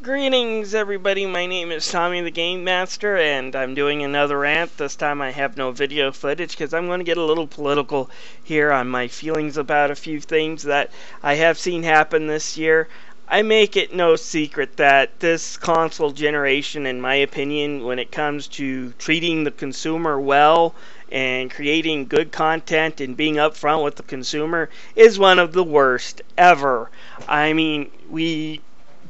Greetings, everybody. My name is Tommy the Game Master, and I'm doing another rant. This time I have no video footage because I'm going to get a little political here on my feelings about a few things that I have seen happen this year. I make it no secret that this console generation, in my opinion, when it comes to treating the consumer well and creating good content and being upfront with the consumer, is one of the worst ever. I mean, we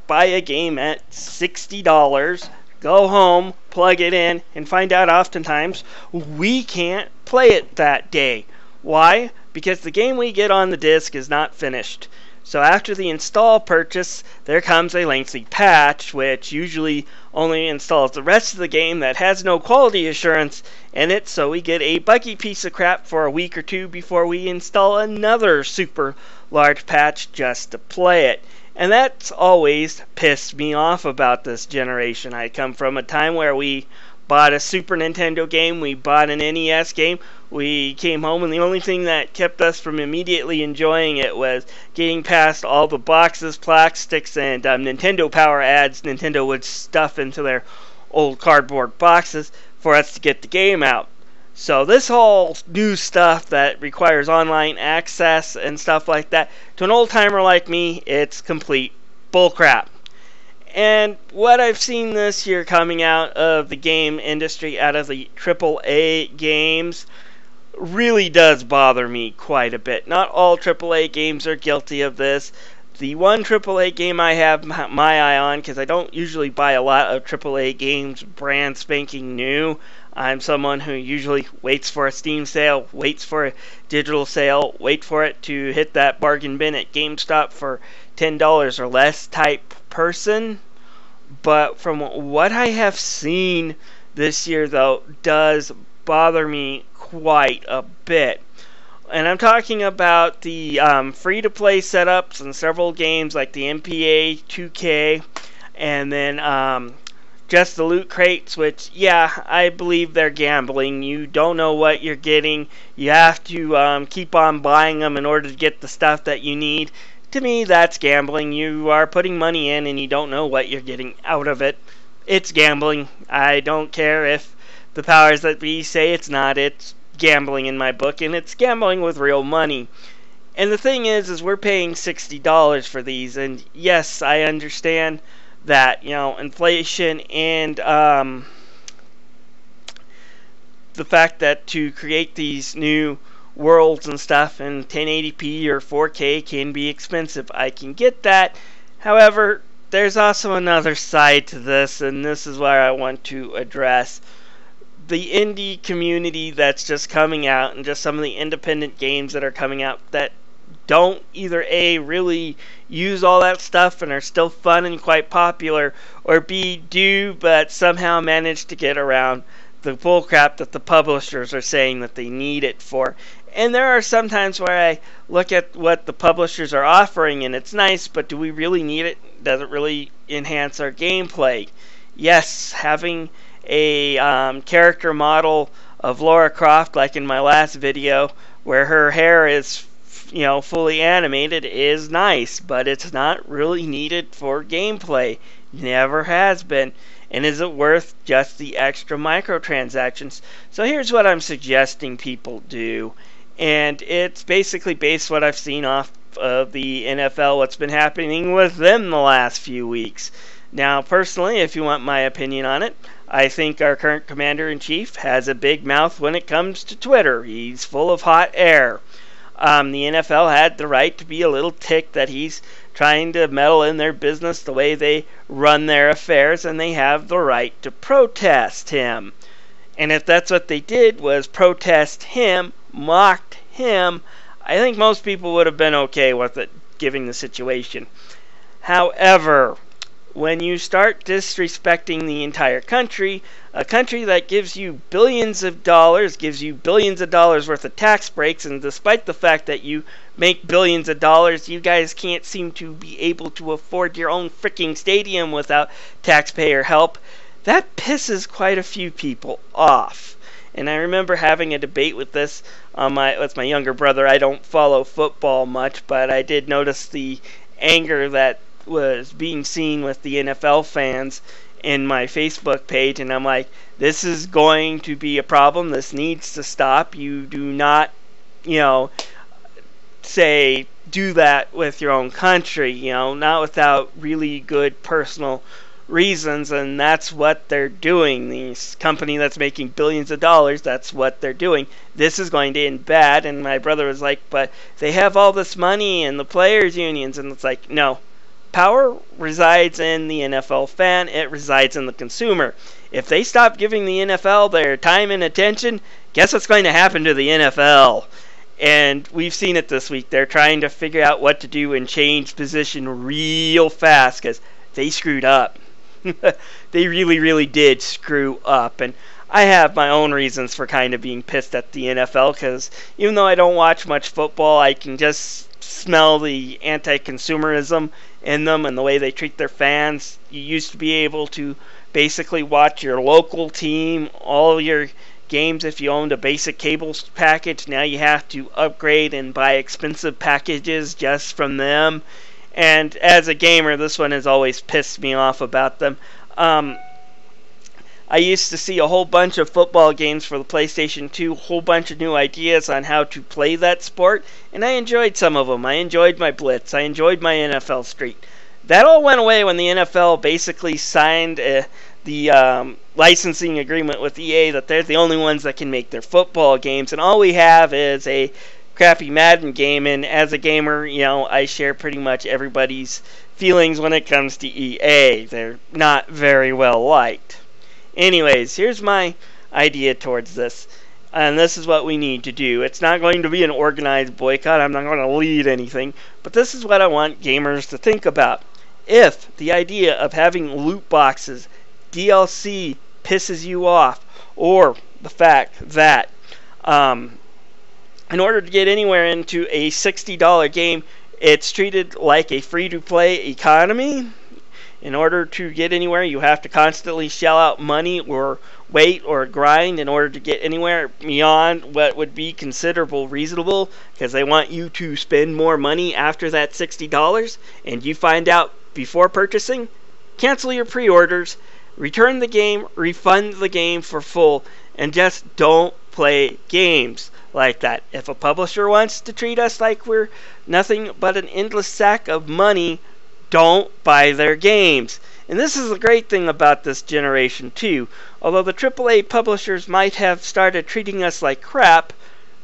buy a game at $60, go home, plug it in, and find out oftentimes we can't play it that day. Why? Because the game we get on the disc is not finished. So after the install purchase, there comes a lengthy patch, which usually only installs the rest of the game that has no quality assurance in it, so we get a buggy piece of crap for a week or two before we install another super large patch just to play it. And that's always pissed me off about this generation. I come from a time where we bought a Super Nintendo game, we bought an NES game, we came home, and the only thing that kept us from immediately enjoying it was getting past all the boxes, plastics, and Nintendo Power ads Nintendo would stuff into their old cardboard boxes for us to get the game out. So this whole new stuff that requires online access and stuff like that, to an old timer like me, it's complete bullcrap. And what I've seen this year coming out of the game industry, out of the AAA games, really does bother me quite a bit. Not all AAA games are guilty of this. The one AAA game I have my eye on, because I don't usually buy a lot of AAA games brand spanking new. I'm someone who usually waits for a Steam sale, waits for a digital sale, wait for it to hit that bargain bin at GameStop for $10 or less type person. But from what I have seen this year, though, does bother me quite a bit. And I'm talking about the free-to-play setups in several games like the MPA 2K, and then just the loot crates, which, yeah, I believe they're gambling. You don't know what you're getting. You have to keep on buying them in order to get the stuff that you need. To me, that's gambling. You are putting money in and you don't know what you're getting out of it. It's gambling. I don't care if the powers that be say it's not. It's gambling in my book, and it's gambling with real money. And the thing is we're paying $60 for these, and yes, I understand that, you know, inflation and the fact that to create these new worlds and stuff in 1080p or 4K can be expensive. I can get that. However, there's also another side to this, and this is where I want to address the indie community that's just coming out, and just some of the independent games that are coming out that don't either A, really use all that stuff and are still fun and quite popular, or B, do but somehow manage to get around the bullcrap that the publishers are saying that they need it for. And there are some times where I look at what the publishers are offering and it's nice, but do we really need it? Does it really enhance our gameplay? Yes, having a character model of Lara Croft, like in my last video, where her hair is, you know, fully animated, is nice, but it's not really needed for gameplay. Never has been. And is it worth just the extra microtransactions? So here's what I'm suggesting people do, and it's basically based what I've seen off of the NFL, what's been happening with them the last few weeks. Now, personally, if you want my opinion on it, I think our current commander-in-chief has a big mouth when it comes to Twitter. He's full of hot air. The NFL had the right to be a little ticked that he's trying to meddle in their business the way they run their affairs, and they have the right to protest him. And if that's what they did, was protest him, mocked him, I think most people would have been okay with it, given the situation. However, when you start disrespecting the entire country, a country that gives you billions of dollars worth of tax breaks, and despite the fact that you make billions of dollars, you guys can't seem to be able to afford your own freaking stadium without taxpayer help, that pisses quite a few people off. And I remember having a debate with this with my younger brother. I don't follow football much, but I did notice the anger that was being seen with the NFL fans in my Facebook page, and I'm like, this is going to be a problem. This needs to stop. You do not, say do that with your own country, not without really good personal reasons, and that's what they're doing. This company that's making billions of dollars, that's what they're doing. This is going to end bad. And my brother was like, but they have all this money and the players unions, and it's like, no. Power resides in the NFL fan. It resides in the consumer. If they stop giving the NFL their time and attention, guess what's going to happen to the NFL? And we've seen it this week. They're trying to figure out what to do and change position real fast because they screwed up. They really, really did screw up. And I have my own reasons for kind of being pissed at the NFL because even though I don't watch much football, I can just smell the anti-consumerism in them and the way they treat their fans. You used to be able to basically watch your local team, all your games if you owned a basic cable package. Now you have to upgrade and buy expensive packages just from them. And as a gamer, this one has always pissed me off about them. I used to see a whole bunch of football games for the PlayStation 2, a whole bunch of new ideas on how to play that sport, and I enjoyed some of them. I enjoyed my Blitz. I enjoyed my NFL Street. That all went away when the NFL basically signed the licensing agreement with EA that they're the only ones that can make their football games, and all we have is a crappy Madden game. And as a gamer, I share pretty much everybody's feelings when it comes to EA. They're not very well liked. Anyways, here's my idea towards this, and this is what we need to do. It's not going to be an organized boycott. I'm not going to lead anything, but this is what I want gamers to think about. If the idea of having loot boxes, DLC pisses you off, or the fact that in order to get anywhere into a $60 game, it's treated like a free-to-play economy. In order to get anywhere, you have to constantly shell out money or wait or grind in order to get anywhere beyond what would be considerable reasonable, because they want you to spend more money after that $60, and you find out before purchasing. Cancel your pre-orders, return the game, refund the game for full, and just don't play games like that. If a publisher wants to treat us like we're nothing but an endless sack of money, don't buy their games. And this is the great thing about this generation too. Although the AAA publishers might have started treating us like crap,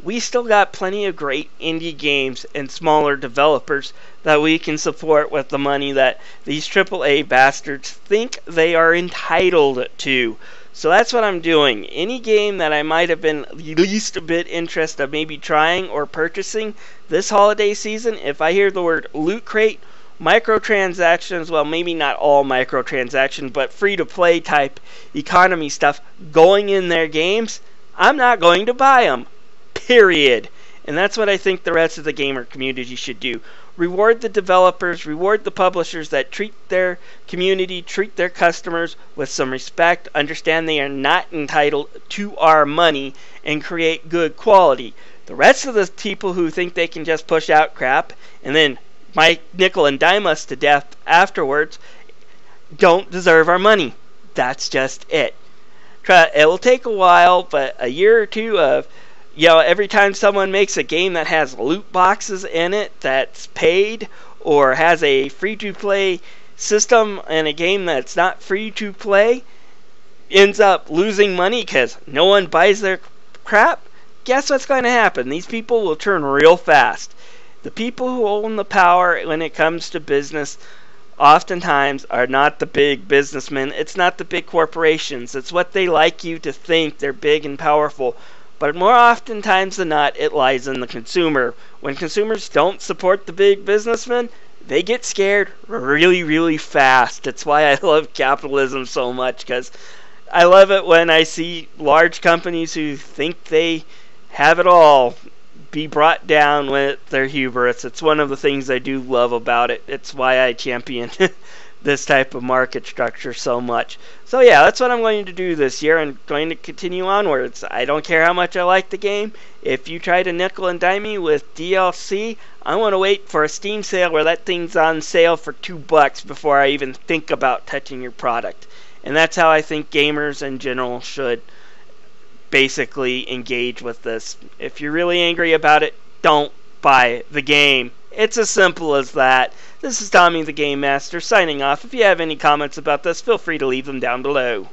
we still got plenty of great indie games and smaller developers that we can support with the money that these AAA bastards think they are entitled to. So that's what I'm doing. Any game that I might have been least a bit interested of maybe trying or purchasing this holiday season, if I hear the word Loot Crate, microtransactions, well, maybe not all microtransactions, but free-to-play type economy stuff going in their games, I'm not going to buy them. Period. And that's what I think the rest of the gamer community should do. Reward the developers, reward the publishers that treat their community, treat their customers with some respect, understand they are not entitled to our money, and create good quality. The rest of the people who think they can just push out crap and then might nickel and dime us to death afterwards don't deserve our money. That's just it. It will take a while, but a year or two of every time someone makes a game that has loot boxes in it that's paid, or has a free-to-play system and a game that's not free-to-play, ends up losing money because no one buys their crap, guess what's going to happen? These people will turn real fast. The people who own the power when it comes to business oftentimes are not the big businessmen. It's not the big corporations. It's what they like you to think. They're big and powerful. But more oftentimes than not, it lies in the consumer. When consumers don't support the big businessmen, they get scared really, really fast. It's why I love capitalism so much, because I love it when I see large companies who think they have it all be brought down with their hubris. It's one of the things I do love about it. It's why I champion this type of market structure so much. So yeah, that's what I'm going to do this year, and going to continue onwards. I don't care how much I like the game. If you try to nickel and dime me with DLC, I want to wait for a Steam sale where that thing's on sale for $2 before I even think about touching your product. And that's how I think gamers in general should basically engage with this. If you're really angry about it, don't buy the game. It's as simple as that. This is Tommy the Game Master signing off. If you have any comments about this, feel free to leave them down below.